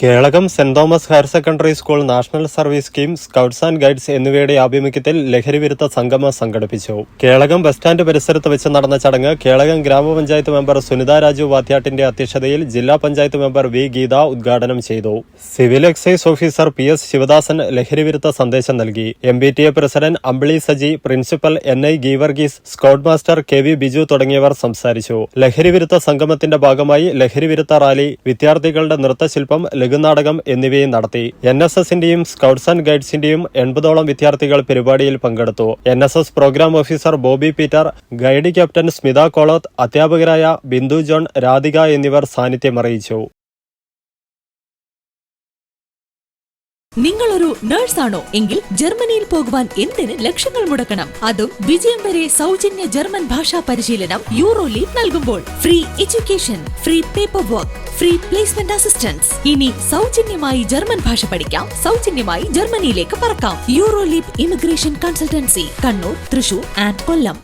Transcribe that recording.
Kelakam saint Thomas higher secondary school national service scheme scouts and guides എന്നിവയുടെ ആഭിമുഖ്യത്തിൽ ലഹരിവിരുദ്ധ സംഗമം സംഘടിപ്പിച്ചു. കേളകം ബസ് സ്റ്റാൻഡ് പരിസരത്ത് വെച്ച് നടന്ന ചടങ്ങ് കേളകം ഗ്രാമപഞ്ചായത്ത് മെമ്പർ സുനിത രാജു വാത്യാട്ടിന്റെ അധ്യക്ഷതയിൽ ജില്ലാ പഞ്ചായത്ത് മെമ്പർ വി ഗീത ഉദ്ഘാടനം ചെയ്തു. Civil excise officer PS Sivadasan ലഹരിവിരുദ്ധ സന്ദേശം നൽകി. MBTA president Ambili Saji, principal NI Geevarghese, scout master KV Biju തുടങ്ങിയവർ സംസാരിച്ചു. ലഹരിവിരുദ്ധ സംഗമത്തിന്റെ ഭാഗമായി ലഹരിവിരുദ്ധ റാലി, വിദ്യാർത്ഥികളുടെ നൃത്തശില്പം, ലഘുനാടകം എന്നിവയും നടത്തി. NSSന്റെയും സ്കൗട്ട്സ് ആൻഡ് ഗൈഡ്സിന്റെയും 80ഓളം വിദ്യാർത്ഥികൾ പരിപാടിയിൽ പങ്കെടുത്തു. NSS programme officer Bobby Peter, guide captain Smitha Koloth, അധ്യാപകരായ ബിന്ദു ജോൺ, രാധിക എന്നിവർ സാന്നിധ്യം അറിയിച്ചു. നിങ്ങളൊരു നഴ്സാണോ എങ്കിൽ ജർമ്മനിയിൽ പോകുവാൻ എന്തിന് ലക്ഷങ്ങൾ മുടക്കണം? അതും വിജയം വരെ സൗജന്യ ജർമ്മൻ ഭാഷാ പരിശീലനം യൂറോലീഗ് നൽകുമ്പോൾ. Free education, free paper work, free placement assistance. ഇനി സൗജന്യമായി ജർമ്മൻ ഭാഷ പഠിക്കാം, സൗജന്യമായി ജർമ്മനിയിലേക്ക് പറക്കാം. Euroleague immigration consultancy, Kannur, Thrissur and Kollam.